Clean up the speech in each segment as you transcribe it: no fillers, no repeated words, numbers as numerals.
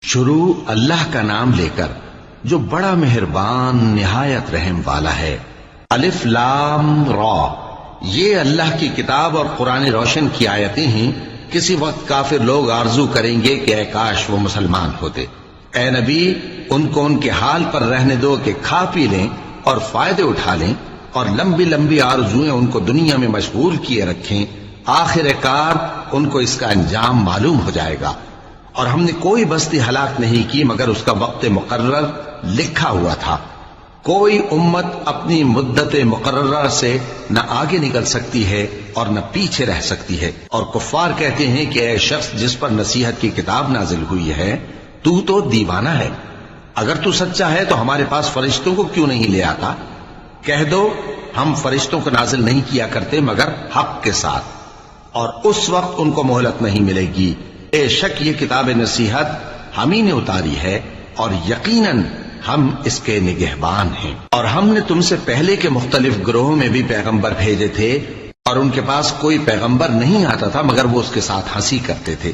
شروع اللہ کا نام لے کر جو بڑا مہربان نہایت رحم والا ہے۔ الف لام را، یہ اللہ کی کتاب اور قرآن روشن کی آیتیں ہیں۔ کسی وقت کافر لوگ آرزو کریں گے کہ اے کاش وہ مسلمان ہوتے۔ اے نبی، ان کو ان کے حال پر رہنے دو کہ کھا پی لیں اور فائدے اٹھا لیں، اور لمبی لمبی آرزویں ان کو دنیا میں مشغول کیے رکھیں۔ آخر کار ان کو اس کا انجام معلوم ہو جائے گا۔ اور ہم نے کوئی بستی ہلاک نہیں کی مگر اس کا وقت مقرر لکھا ہوا تھا۔ کوئی امت اپنی مدت مقررہ سے نہ آگے نکل سکتی ہے اور نہ پیچھے رہ سکتی ہے۔ اور کفار کہتے ہیں کہ اے شخص جس پر نصیحت کی کتاب نازل ہوئی ہے، تو دیوانہ ہے۔ اگر تو سچا ہے تو ہمارے پاس فرشتوں کو کیوں نہیں لے آتا؟ کہہ دو ہم فرشتوں کو نازل نہیں کیا کرتے مگر حق کے ساتھ، اور اس وقت ان کو مہلت نہیں ملے گی۔ بے شک یہ کتاب نصیحت ہم ہی نے اتاری ہے، اور یقیناً ہم اس کے نگہبان ہیں۔ اور ہم نے تم سے پہلے کے مختلف گروہوں میں بھی پیغمبر بھیجے تھے، اور ان کے پاس کوئی پیغمبر نہیں آتا تھا مگر وہ اس کے ساتھ ہنسی کرتے تھے۔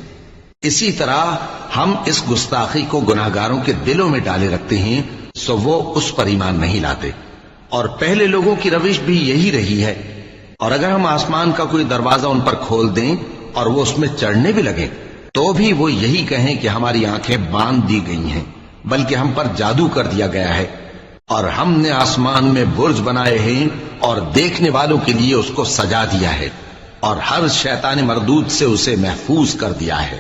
اسی طرح ہم اس گستاخی کو گناہگاروں کے دلوں میں ڈالے رکھتے ہیں، سو وہ اس پر ایمان نہیں لاتے۔ اور پہلے لوگوں کی روش بھی یہی رہی ہے۔ اور اگر ہم آسمان کا کوئی دروازہ ان پر کھول دیں اور وہ اس میں چڑھنے بھی لگیں تو بھی وہ یہی کہیں کہ ہماری آنکھیں باندھ دی گئی ہیں، بلکہ ہم پر جادو کر دیا گیا ہے۔ اور ہم نے آسمان میں برج بنائے ہیں اور دیکھنے والوں کے لیے اس کو سجا دیا ہے، اور ہر شیطان مردود سے اسے محفوظ کر دیا ہے۔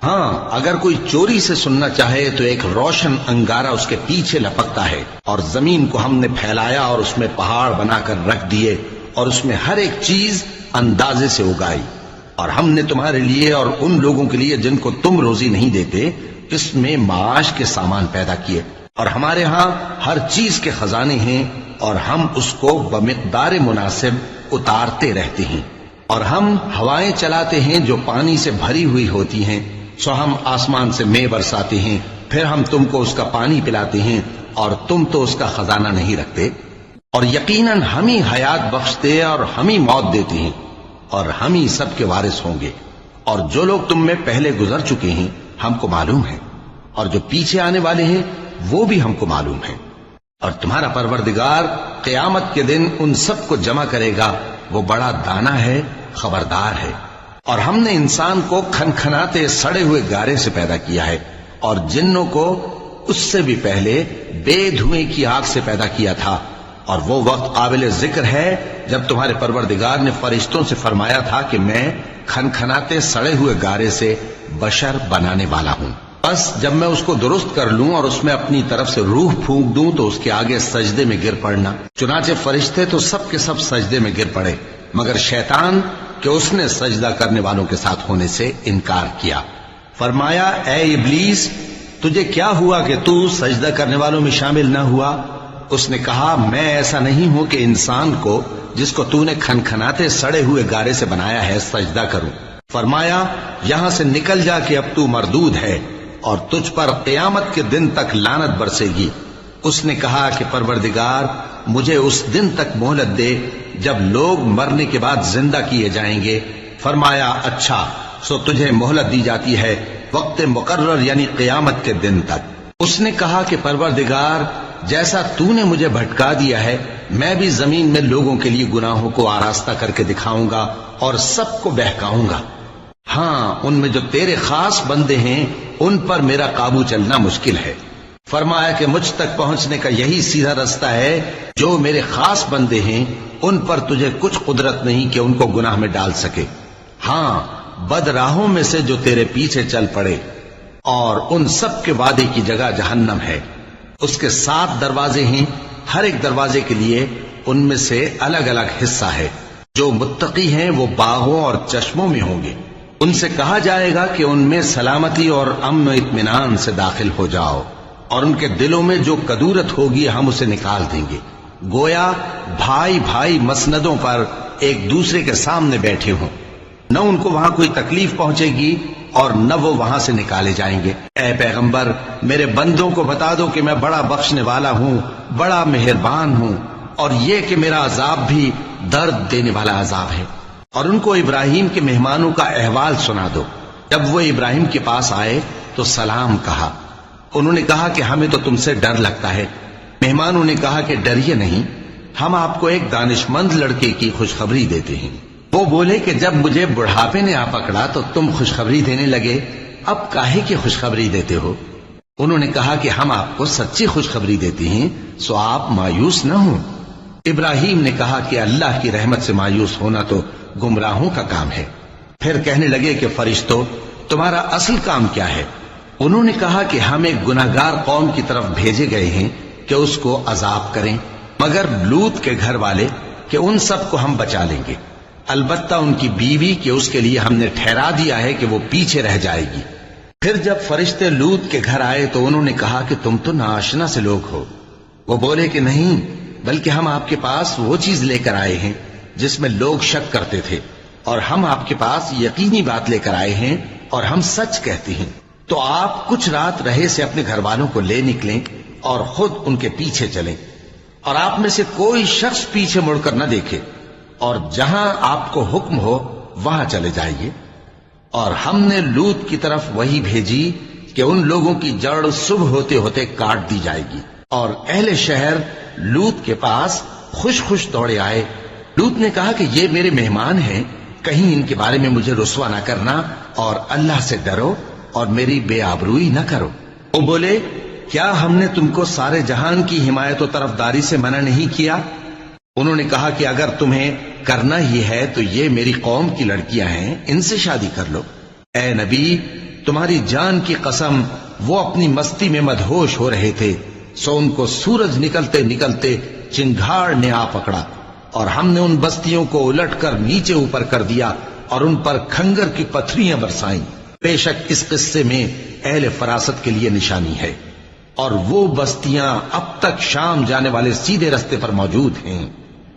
ہاں، اگر کوئی چوری سے سننا چاہے تو ایک روشن انگارہ اس کے پیچھے لپکتا ہے، اور زمین کو ہم نے پھیلایا اور اس میں پہاڑ بنا کر رکھ دیے، اور اس میں ہر ایک چیز اندازے سے اگائی۔ اور ہم نے تمہارے لیے اور ان لوگوں کے لیے جن کو تم روزی نہیں دیتے اس میں معاش کے سامان پیدا کیے، اور ہمارے ہاں ہر چیز کے خزانے ہیں، اور ہم اس کو بمقدار مناسب اتارتے رہتے ہیں۔ اور ہم ہوائیں چلاتے ہیں جو پانی سے بھری ہوئی ہوتی ہیں، سو ہم آسمان سے مے برساتے ہیں، پھر ہم تم کو اس کا پانی پلاتے ہیں، اور تم تو اس کا خزانہ نہیں رکھتے۔ اور یقیناً ہم ہی حیات بخشتے اور ہم ہی موت دیتے ہیں، اور ہم ہی سب کے وارث ہوں گے۔ اور جو لوگ تم میں پہلے گزر چکے ہیں ہم کو معلوم ہے، اور جو پیچھے آنے والے ہیں وہ بھی ہم کو معلوم ہے۔ اور تمہارا پروردگار قیامت کے دن ان سب کو جمع کرے گا، وہ بڑا دانا ہے، خبردار ہے۔ اور ہم نے انسان کو کھنکھناتے سڑے ہوئے گارے سے پیدا کیا ہے، اور جنوں کو اس سے بھی پہلے بے دھوئیں کی آگ سے پیدا کیا تھا۔ اور وہ وقت قابل ذکر ہے جب تمہارے پروردگار نے فرشتوں سے فرمایا تھا کہ میں کھنکھناتے سڑے ہوئے گارے سے بشر بنانے والا ہوں، بس جب میں اس کو درست کر لوں اور اس میں اپنی طرف سے روح پھونک دوں تو اس کے آگے سجدے میں گر پڑنا۔ چنانچہ فرشتے تو سب کے سب سجدے میں گر پڑے مگر شیطان کہ اس نے سجدہ کرنے والوں کے ساتھ ہونے سے انکار کیا۔ فرمایا اے ابلیس، تجھے کیا ہوا کہ تو سجدہ کرنے والوں میں شامل نہ ہوا؟ اس نے کہا میں ایسا نہیں ہوں کہ انسان کو جس کو تو نے کھنکھناتے سڑے ہوئے گارے سے بنایا ہے سجدہ کروں۔ فرمایا یہاں سے نکل جا کہ اب تو مردود ہے اور تجھ پر قیامت کے دن تک لعنت برسے گی۔ اس نے کہا کہ پروردگار مجھے اس دن تک مہلت دے جب لوگ مرنے کے بعد زندہ کیے جائیں گے۔ فرمایا اچھا، سو تجھے مہلت دی جاتی ہے وقت مقرر یعنی قیامت کے دن تک۔ اس نے کہا کہ پروردگار جیسا تو نے مجھے بھٹکا دیا ہے میں بھی زمین میں لوگوں کے لیے گناہوں کو آراستہ کر کے دکھاؤں گا اور سب کو بہکاؤں گا۔ ہاں، ان میں جو تیرے خاص بندے ہیں ان پر میرا قابو چلنا مشکل ہے۔ فرمایا کہ مجھ تک پہنچنے کا یہی سیدھا رستہ ہے، جو میرے خاص بندے ہیں ان پر تجھے کچھ قدرت نہیں کہ ان کو گناہ میں ڈال سکے۔ ہاں، بد راہوں میں سے جو تیرے پیچھے چل پڑے، اور ان سب کے وعدے کی جگہ جہنم ہے۔ اس کے 7 دروازے ہیں، ہر ایک دروازے کے لیے ان میں سے الگ الگ حصہ ہے۔ جو متقی ہیں وہ باغوں اور چشموں میں ہوں گے۔ ان سے کہا جائے گا کہ ان میں سلامتی اور امن و اطمینان سے داخل ہو جاؤ، اور ان کے دلوں میں جو کدورت ہوگی ہم اسے نکال دیں گے، گویا بھائی بھائی مسندوں پر ایک دوسرے کے سامنے بیٹھے ہوں۔ نہ ان کو وہاں کوئی تکلیف پہنچے گی اور نہ وہ وہاں سے نکالے جائیں گے۔ اے پیغمبر میرے بندوں کو بتا دو کہ میں بڑا بخشنے والا ہوں، بڑا مہربان ہوں، اور یہ کہ میرا عذاب بھی درد دینے والا عذاب ہے۔ اور ان کو ابراہیم کے مہمانوں کا احوال سنا دو۔ جب وہ ابراہیم کے پاس آئے تو سلام کہا، انہوں نے کہا کہ ہمیں تو تم سے ڈر لگتا ہے۔ مہمانوں نے کہا کہ ڈریے نہیں، ہم آپ کو ایک دانشمند لڑکے کی خوشخبری دیتے ہیں۔ وہ بولے کہ جب مجھے بڑھاپے نے آ پکڑا تو تم خوشخبری دینے لگے، اب کاہے کی خوشخبری دیتے ہو؟ انہوں نے کہا کہ ہم آپ کو سچی خوشخبری دیتے ہیں، سو آپ مایوس نہ ہوں۔ ابراہیم نے کہا کہ اللہ کی رحمت سے مایوس ہونا تو گمراہوں کا کام ہے۔ پھر کہنے لگے کہ فرشتوں، تمہارا اصل کام کیا ہے؟ انہوں نے کہا کہ ہم ایک گناہگار قوم کی طرف بھیجے گئے ہیں کہ اس کو عذاب کریں، مگر لوط کے گھر والے کہ ان سب کو ہم بچا لیں گے، البتہ ان کی بیوی کہ اس کے لیے ہم نے ٹھہرا دیا ہے کہ وہ پیچھے رہ جائے گی۔ پھر جب فرشتے لوط کے گھر آئے تو انہوں نے کہا کہ تم تو ناآشنا سے لوگ ہو۔ وہ بولے کہ نہیں، بلکہ ہم آپ کے پاس وہ چیز لے کر آئے ہیں جس میں لوگ شک کرتے تھے، اور ہم آپ کے پاس یقینی بات لے کر آئے ہیں اور ہم سچ کہتے ہیں۔ تو آپ کچھ رات رہے سے اپنے گھر والوں کو لے نکلیں اور خود ان کے پیچھے چلیں، اور آپ میں سے کوئی شخص پیچھے مڑ کر نہ دیکھے، اور جہاں آپ کو حکم ہو وہاں چلے جائیے۔ اور ہم نے لوط کی طرف وہی بھیجی کہ ان لوگوں کی جڑ صبح ہوتے ہوتے کاٹ دی جائے گی، اور اہل شہر لوط کے پاس خوش خوش دوڑے آئے۔ لوط نے کہا کہ یہ میرے مہمان ہیں، کہیں ان کے بارے میں مجھے رسوا نہ کرنا، اور اللہ سے ڈرو اور میری بے آبروئی نہ کرو۔ وہ بولے، کیا ہم نے تم کو سارے جہان کی حمایت و طرفداری سے منع نہیں کیا؟ انہوں نے کہا کہ اگر تمہیں کرنا ہی ہے تو یہ میری قوم کی لڑکیاں ہیں، ان سے شادی کر لو۔ اے نبی، تمہاری جان کی قسم، وہ اپنی مستی میں مدہوش ہو رہے تھے، سو ان کو سورج نکلتے نکلتے چنگھاڑ نے آ پکڑا، اور ہم نے ان بستیوں کو الٹ کر نیچے اوپر کر دیا اور ان پر کھنگر کی پتھریاں برسائیں۔ بے شک اس قصے میں اہل فراست کے لیے نشانی ہے، اور وہ بستیاں اب تک شام جانے والے سیدھے رستے پر موجود ہیں۔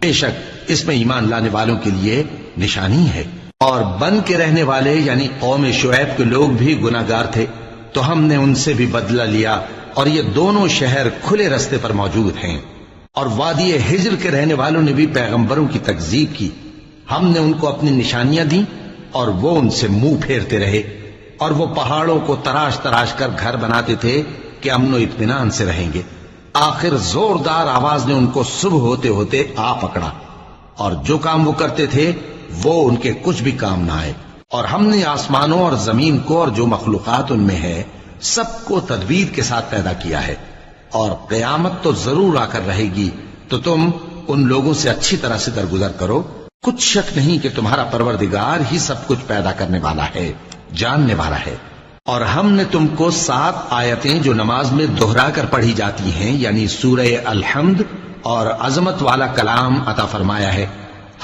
بے شک اس میں ایمان لانے والوں کے لیے نشانی ہے۔ اور بن کے رہنے والے یعنی قوم شعیب کے لوگ بھی گناہگار تھے، تو ہم نے ان سے بھی بدلہ لیا، اور یہ دونوں شہر کھلے رستے پر موجود ہیں۔ اور وادی ہجر کے رہنے والوں نے بھی پیغمبروں کی تکذیب کی، ہم نے ان کو اپنی نشانیاں دیں اور وہ ان سے منہ پھیرتے رہے، اور وہ پہاڑوں کو تراش تراش کر گھر بناتے تھے کہ امن و اطمینان سے رہیں گے۔ آخر زوردار آواز نے ان کو صبح ہوتے ہوتے آ پکڑا، اور جو کام وہ کرتے تھے وہ ان کے کچھ بھی کام نہ آئے۔ اور ہم نے آسمانوں اور زمین کو اور جو مخلوقات ان میں ہے سب کو تدبیر کے ساتھ پیدا کیا ہے، اور قیامت تو ضرور آ کر رہے گی، تو تم ان لوگوں سے اچھی طرح سے درگزر کرو۔ کچھ شک نہیں کہ تمہارا پروردگار ہی سب کچھ پیدا کرنے والا ہے، جاننے والا ہے۔ اور ہم نے تم کو 7 آیتیں جو نماز میں دہرا کر پڑھی جاتی ہیں یعنی سورہ الحمد اور عظمت والا کلام عطا فرمایا ہے۔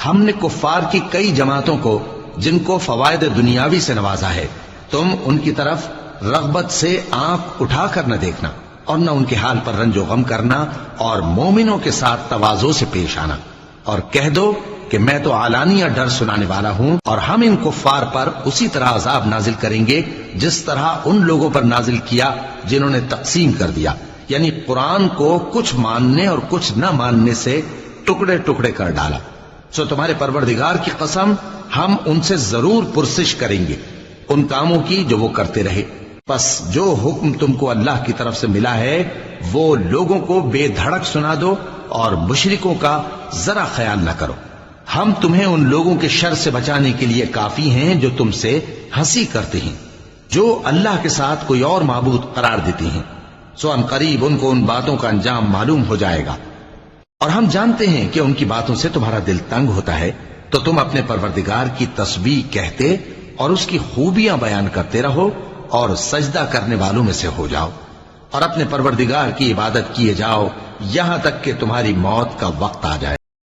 ہم نے کفار کی کئی جماعتوں کو جن کو فوائد دنیاوی سے نوازا ہے، تم ان کی طرف رغبت سے آنکھ اٹھا کر نہ دیکھنا، اور نہ ان کے حال پر رنج و غم کرنا، اور مومنوں کے ساتھ تواضع سے پیش آنا، اور کہہ دو کہ میں تو اعلانیہ ڈر سنانے والا ہوں، اور ہم ان کفار پر اسی طرح عذاب نازل کریں گے جس طرح ان لوگوں پر نازل کیا جنہوں نے تقسیم کر دیا، یعنی قرآن کو کچھ ماننے اور کچھ نہ ماننے سے ٹکڑے ٹکڑے کر ڈالا۔ سو تمہارے پروردگار کی قسم، ہم ان سے ضرور پرسش کریں گے ان کاموں کی جو وہ کرتے رہے۔ پس جو حکم تم کو اللہ کی طرف سے ملا ہے وہ لوگوں کو بے دھڑک سنا دو، اور مشرکوں کا ذرا خیال نہ کرو۔ ہم تمہیں ان لوگوں کے شر سے بچانے کے لیے کافی ہیں جو تم سے ہنسی کرتے ہیں، جو اللہ کے ساتھ کوئی اور معبود قرار دیتے ہیں، سو ان قریب ان کو ان باتوں کا انجام معلوم ہو جائے گا۔ اور ہم جانتے ہیں کہ ان کی باتوں سے تمہارا دل تنگ ہوتا ہے، تو تم اپنے پروردگار کی تسبیح کہتے اور اس کی خوبیاں بیان کرتے رہو، اور سجدہ کرنے والوں میں سے ہو جاؤ، اور اپنے پروردگار کی عبادت کیے جاؤ یہاں تک کہ تمہاری موت کا وقت آ جائے۔